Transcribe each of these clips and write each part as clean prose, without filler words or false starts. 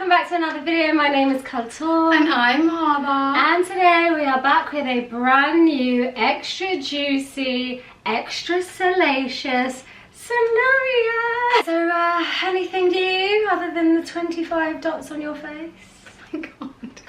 welcome back to another video. My name is Kally. And I'm Hodo. And today we are back with a brand new, extra juicy, extra salacious scenario. So, anything new other than the 25 dots on your face? Oh my god.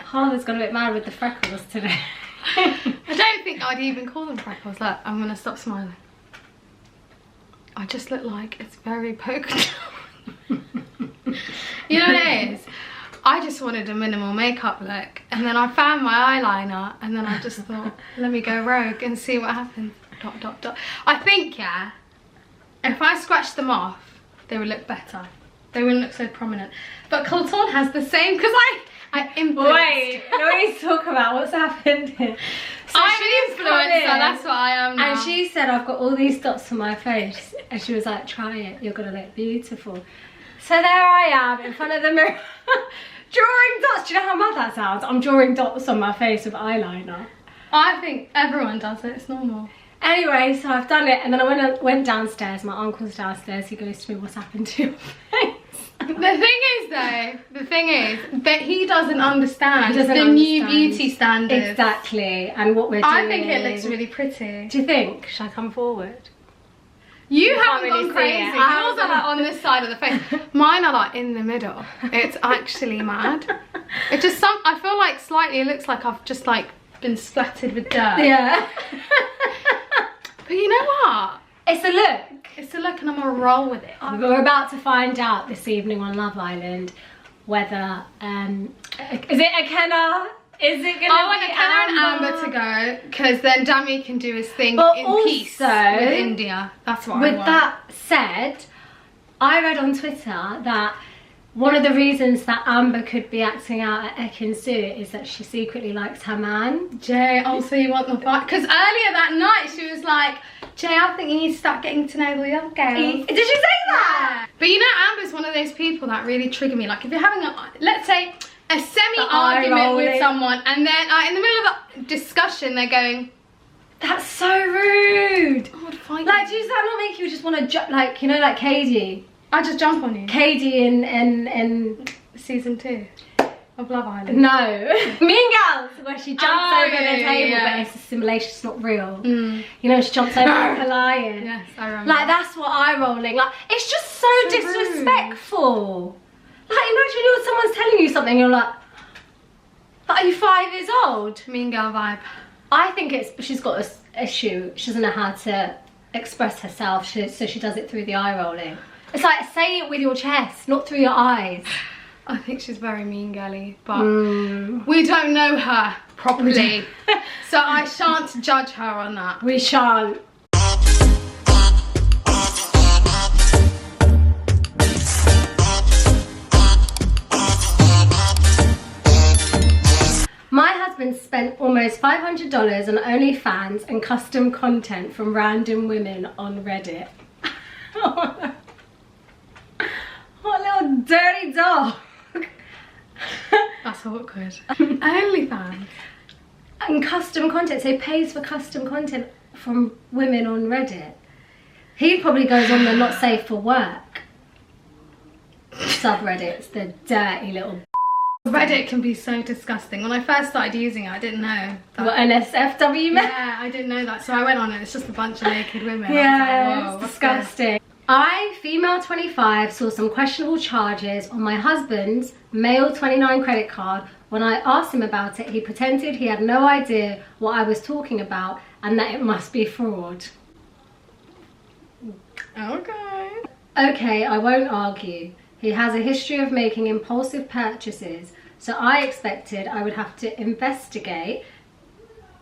Hodo's got a bit mad with the freckles today. I don't think I'd even call them freckles. Look, I'm gonna stop smiling. I just look like it's very poked. You know what it is? I just wanted a minimal makeup look, and then I found my eyeliner, and then I just thought, let me go rogue and see what happens. Dot dot dot. I think, yeah, if I scratched them off, they would look better. They wouldn't look so prominent. But Kally has the same, because I influenced. Wait, no, need to talk about what's happened here. So I'm an influencer, that's what I am now. And she said, I've got all these dots on my face. And she was like, try it, you're gonna look beautiful. So there I am in front of the mirror, drawing dots. Do you know how mad that sounds? I'm drawing dots on my face with eyeliner. I think everyone does it, it's normal. Anyway, so I've done it, and then I went downstairs. My uncle's downstairs. He goes to me, what's happened to your face? The thing is that he doesn't understand new beauty standards. Exactly, and what we're doing. I think it looks really pretty. Do you think? Should I come forward? You haven't really gone crazy. Yours are like on this side of the face. Mine are like in the middle. It's actually mad. It just I feel like slightly it looks like I've just like been splattered with dirt. Yeah. But you know what? It's a look. It's a look, and I'm gonna roll with it. We're about to find out this evening on Love Island whether is it a Kenna? Is it gonna I want be a Kally and Amber to go, because then Dammy can do his thing but in also, peace with India. That's what I want. With that said, I read on Twitter that one of the reasons that Amber could be acting out at xxxx is that she secretly likes her man. Jay, also you want the fight? Because earlier that night she was like, Jay, I think you need to start getting to know the other girls. Did she say that? Yeah. But you know, Amber's one of those people that really trigger me. Like if you're having a, let's say, a semi-argument with someone, and then in the middle of a discussion they're going, that's so rude. I would fight like, you. does that not make you just want to jump, like, you know, like Katie? I just jump on you. Katie in season 2 of Love Island. No. Mean Girls, where she jumps over the table, yeah. but it's a simulation, it's not real. You know, she jumps over like a lion. Yes, I remember. Like, that's what eye rolling. Like, it's just so disrespectful. Like, imagine someone's telling you something, you're like, but are you 5 years old? Mean Girl vibe. I think she's got an issue. She doesn't know how to express herself, so she does it through the eye rolling. It's like, say it with your chest, not through your eyes. I think she's very mean girly, but we don't know her properly. So I shan't judge her on that. We shan't. My husband spent almost $500 on OnlyFans and custom content from random women on Reddit. What a little dirty dog. That's awkward. OnlyFans. And custom content, so he pays for custom content from women on Reddit. He probably goes on the not safe for work subreddits, the dirty little. Reddit can be so disgusting. When I first started using it, I didn't know that. What, an SFW man? Yeah, I didn't know that. So I went on it, it's just a bunch of naked women. Yeah, like, it's disgusting. I, female 25, saw some questionable charges on my husband's male 29 credit card. When I asked him about it, he pretended he had no idea what I was talking about and that it must be fraud. Okay. Okay, I won't argue. He has a history of making impulsive purchases, so I expected I would have to investigate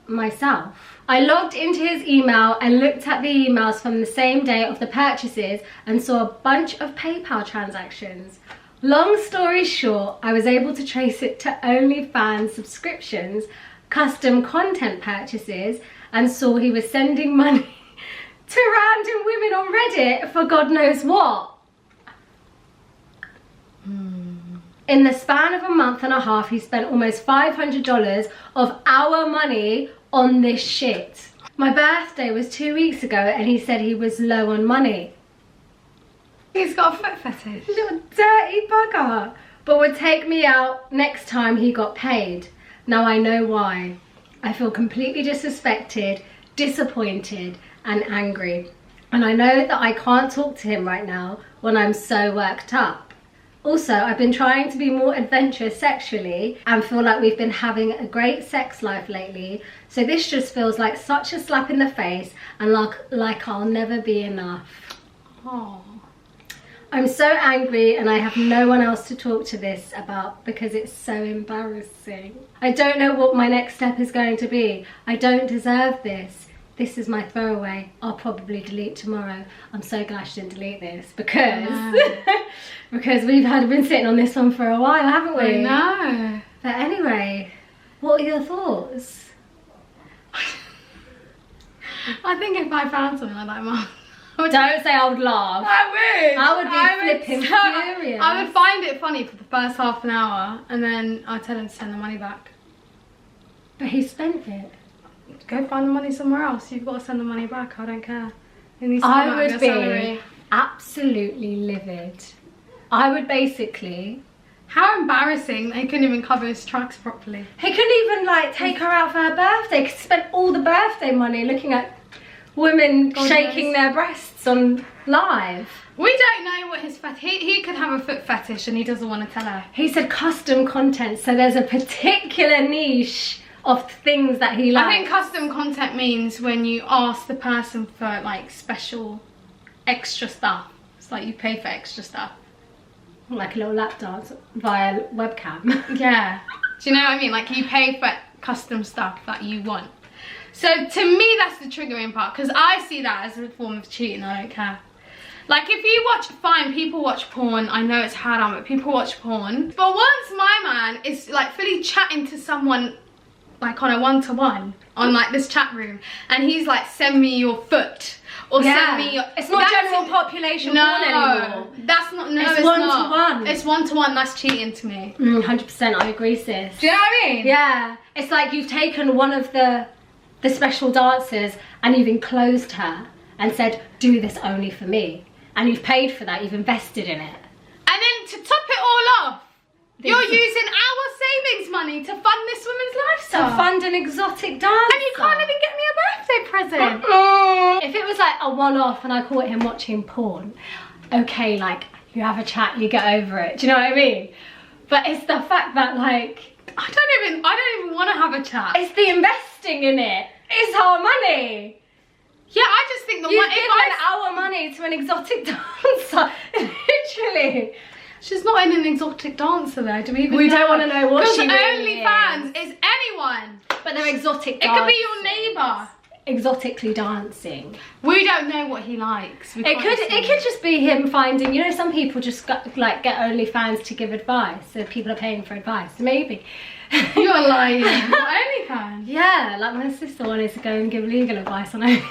myself. I logged into his email and looked at the emails from the same day of the purchases and saw a bunch of PayPal transactions. Long story short, I was able to trace it to OnlyFans subscriptions, custom content purchases, and saw he was sending money to random women on Reddit for God knows what. In the span of a month and a half, he spent almost $500 of our money on this shit. My birthday was 2 weeks ago and he said he was low on money. He's got a foot fetish. Little dirty bugger. but would take me out next time he got paid. Now I know why. I feel completely disrespected, disappointed and angry. And I know that I can't talk to him right now when I'm so worked up. Also, I've been trying to be more adventurous sexually and feel like we've been having a great sex life lately. So this just feels like such a slap in the face and like I'll never be enough. Oh. I'm so angry and I have no one else to talk to this about because it's so embarrassing. I don't know what my next step is going to be. I don't deserve this. This is my throwaway. I'll probably delete tomorrow. I'm so glad she didn't delete this because because we've been sitting on this one for a while, haven't we? I know. But anyway, what are your thoughts? I think if I found something like that, Mum. Don't say I would laugh. I would be flipping furious. I would find it funny for the first half an hour and then I'd tell him to send the money back. But he spent it. Go find the money somewhere else. You've got to send the money back. I don't care. I would be absolutely livid. I would basically... How embarrassing. They couldn't even cover his tracks properly. He couldn't even like take her out for her birthday. He spent all the birthday money looking at women shaking their breasts on live. We don't know what his fetish... He could have a foot fetish and he doesn't want to tell her. He said custom content. So there's a particular niche of things that he likes. I think custom content means when you ask the person for like special extra stuff. It's like you pay for extra stuff. Like a little lap dance via webcam. Yeah. Do you know what I mean? Like you pay for custom stuff that you want. So to me that's the triggering part because I see that as a form of cheating. I don't care. Like if you watch, fine, people watch porn. I know it's haram, but people watch porn. But once my man is like fully chatting to someone like on a one-to-one on like this chat room and he's like send me your foot or send me your... It's not general population porn anymore. That's not, no, it's one-to-one. It's one-to-one, that's cheating to me. 100%, I agree, sis. Do you know what I mean? Yeah. It's like you've taken one of the special dancers and you've enclosed her and said, do this only for me. And you've paid for that, you've invested in it. And then to top it all off, you're using our savings money to fund this woman's lifestyle. To fund an exotic dance. And you can't even get me a birthday present. If it was like a one-off and I caught him watching porn, okay, like you have a chat, you get over it. Do you know what I mean? But it's the fact that like... I don't even want to have a chat. It's the investing in it. It's our money. Yeah, I just think the You've given our money to an exotic dancer. Literally. She's not in an exotic dancer though, do we even We know? don't want to know what she really OnlyFans is anyone. But they're exotic dancing. It could be your neighbour. Exotically dancing. We don't know what he likes. It could just be him finding, you know, some people just get OnlyFans to give advice. So people are paying for advice. Maybe. You're lying. OnlyFans? Yeah, like my sister wanted to go and give legal advice on OnlyFans.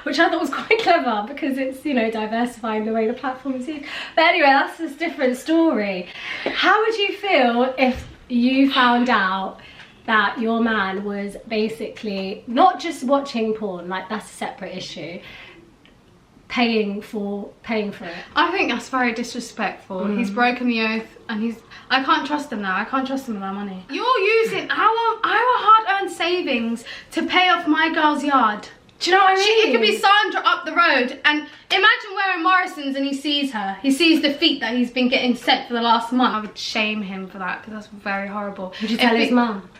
Which I thought was quite clever because it's, you know, diversifying the way the platform is used. But anyway, that's a different story. How would you feel if you found out that your man was basically not just watching porn, like that's a separate issue, paying for it? I think that's very disrespectful. He's broken the oath and I can't trust him now. I can't trust him with our money. You're using our hard-earned savings to pay off my girl's yard. Do you know what I mean? It could be Sandra up the road and imagine wearing Morrison's and he sees her. He sees the feet that he's been getting sent for the last month. I would shame him for that because that's very horrible. Would you tell his mum?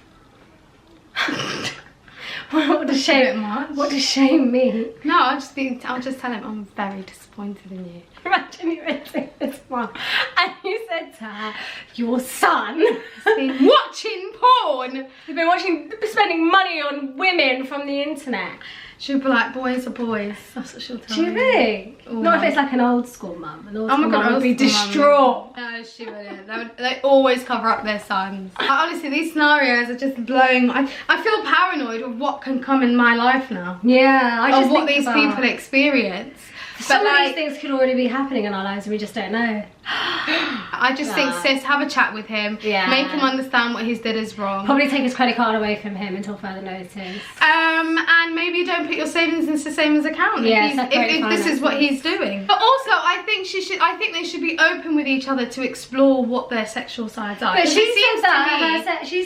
What does shame? What does shame mean? No, I'll just tell him I'm very disappointed in you. Imagine you went to his mum and you said to her, your son has been watching porn. You've been spending money on women from the internet. She'll be like, boys are boys. That's what she'll tell me. Do you think? Ooh. Not if it's like an old school mum. An old school mum would be distraught. No, she wouldn't. They always cover up their sons. Honestly, these scenarios are just blowing. I feel paranoid of what can come in my life now. Yeah, I just of what these people experience. Some of these things could already be happening in our lives and we just don't know. I just think, sis, have a chat with him. Yeah. Make him understand what he's did is wrong. Probably take his credit card away from him until further notice. And maybe don't put your savings into the savings account if this is what he's doing. But also, I think they should be open with each other to explore what their sexual sides are. But she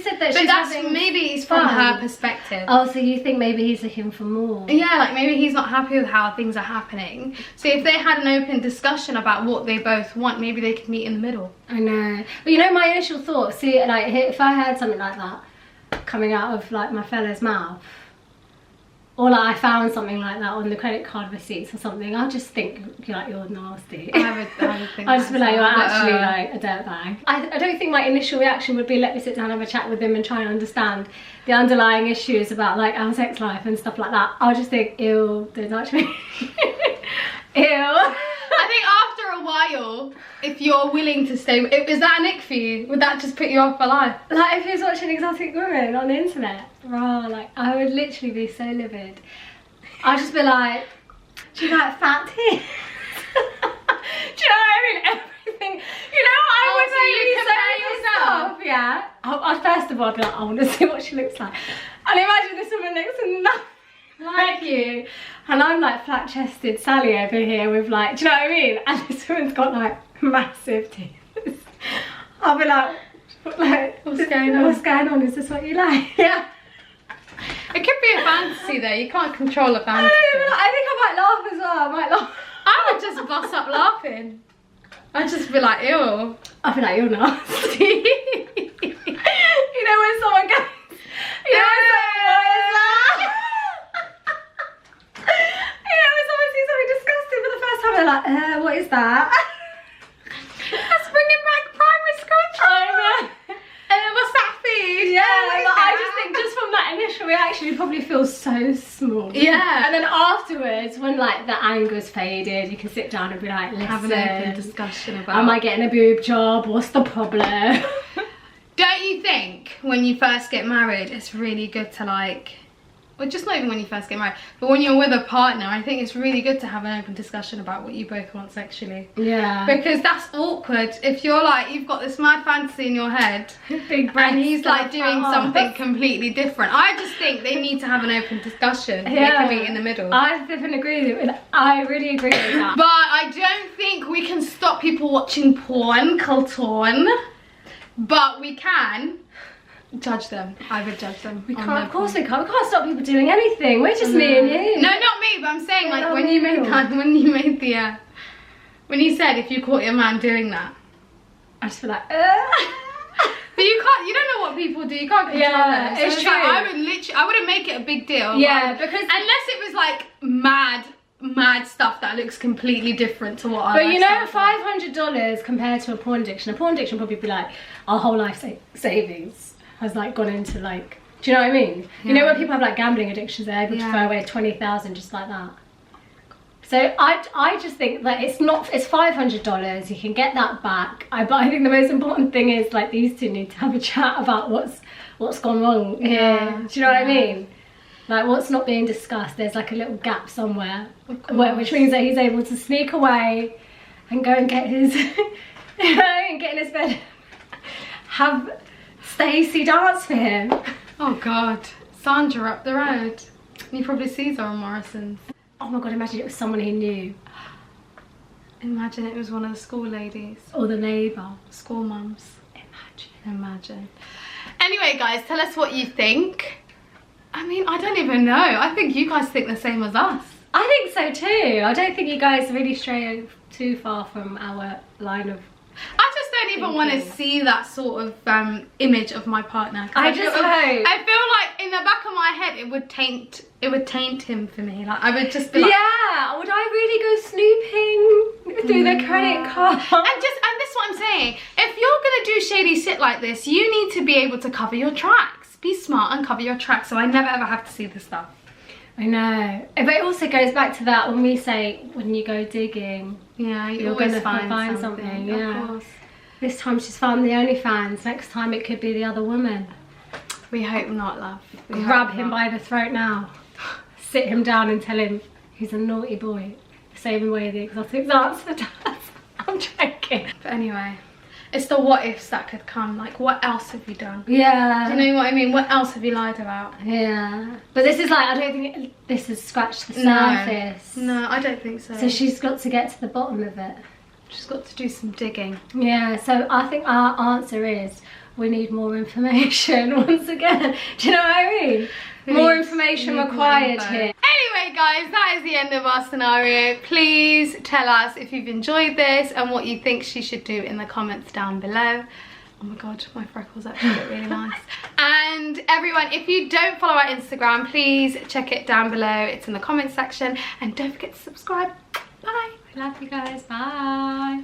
said that but that's maybe it's from her perspective. Oh, so you think maybe he's looking for more? Yeah, like maybe he's not happy with how things are happening. So if they had an open discussion about what they both want, maybe they could meet in the middle. I know. But you know, my initial thought, see, like if I heard something like that coming out of like my fella's mouth, or like I found something like that on the credit card receipts or something, I'll just think you're nasty. I would think I'll just be like, you're actually like a dirtbag. I don't think my initial reaction would be let me sit down and have a chat with him and try and understand the underlying issues about like our sex life and stuff like that. I'll just think, ew, don't touch me. Ew. I think after a while, if you're willing to stay, is that an ick for you? Would that just put you off for life? Like if he was watching exotic women on the internet, raw, like I would literally be so livid. I'd just be like, do you like fat tits? Do you know what I mean? Everything. You know what I would so you compare yourself? Yeah. I'd first of all be like, I want to see what she looks like. And imagine this woman looks nothing like you. And I'm like flat-chested Sally over here with like, do you know what I mean? And this woman's got like massive tits. I'll be like, what's going on? What's going on? Is this what you like? Yeah. It could be a fantasy though. You can't control a fantasy. I think I might laugh as well. I might laugh. I would just bust up laughing. I'd just be like, ew. I'd be like, you're nasty. You know when someone goes, you know when someone sees something disgusting for the first time, they're like, what is that? That's bringing back primary school trauma. What's that food? Yeah, I just think just from that initial reaction, you probably feel so small. Yeah. And then afterwards, when like the anger's faded, you can sit down and be like, listen, have an open discussion about, am I getting a boob job? What's the problem? Don't you think when you first get married, it's really good to like, well, just not even when you first get married, but when you're with a partner, I think it's really good to have an open discussion about what you both want sexually. Yeah. Because that's awkward if you're like, you've got this mad fantasy in your head and he's like doing something completely different. I just think they need to have an open discussion. Yeah. They can meet in the middle. I definitely agree with it. I really agree with that. But I don't think we can stop people watching porn, Colton. But we can judge them. I would judge them. We can't, of course we can't. We can't stop people doing anything. We're just me and you. No, not me, but I'm saying like when you made the when you said if you caught your man doing that, I just feel like But you don't know what people do, you can't control it. So it's true. Like, I wouldn't make it a big deal. Yeah, because unless it was like mad stuff that looks completely different to what I But you know, $500 compared to a porn addiction probably be like our whole life savings has like gone into like, do you know what I mean? Yeah. You know when people have like gambling addictions, they're able to throw away 20,000 just like that. So I just think that it's $500, you can get that back. But I think the most important thing is like these two need to have a chat about what's gone wrong here. Do you know what I mean? Like what's not being discussed, there's like a little gap somewhere, which means that he's able to sneak away and go and get his, and get in his bed, have Stacey dance for him. Oh God, Sandra up the road. He probably sees her on Morrison's. Oh my God, imagine it was someone he knew. Imagine it was one of the school ladies. Or the neighbour. School mums. Imagine. Anyway guys, tell us what you think. I mean, I don't even know. I think you guys think the same as us. I think so too. I don't think you guys really stray too far from our line of I just don't even want to see that sort of image of my partner. I feel like in the back of my head it would taint him for me. Like I would just be like, yeah, would I really go snooping through the credit card? And this is what I'm saying. If you're gonna do shady shit like this, you need to be able to cover your tracks. Be smart and cover your tracks so I never ever have to see this stuff. I know. But it also goes back to that when we say when you go digging, yeah, you're gonna find something. Yeah. Of course. This time she's found the OnlyFans. Next time it could be the other woman. We hope not, love. Grab him by the throat now. Sit him down and tell him he's a naughty boy. same way the exotics answer does. I'm joking. But anyway, it's the what ifs that could come. Like, what else have you done? Yeah. Do you know what I mean? What else have you lied about? Yeah. But this is like, I don't think this has scratched the surface. No, I don't think so. So she's got to get to the bottom of it. She's got to do some digging. Yeah, so I think our answer is we need more information once again. Do you know what I mean? More information required here. Anyway guys, that is the end of our scenario. Please tell us if you've enjoyed this and what you think she should do in the comments down below. Oh my god, my freckles actually look really nice. And everyone, if you don't follow our Instagram, please check it down below. It's in the comments section. And don't forget to subscribe. Bye. I love you guys. Bye.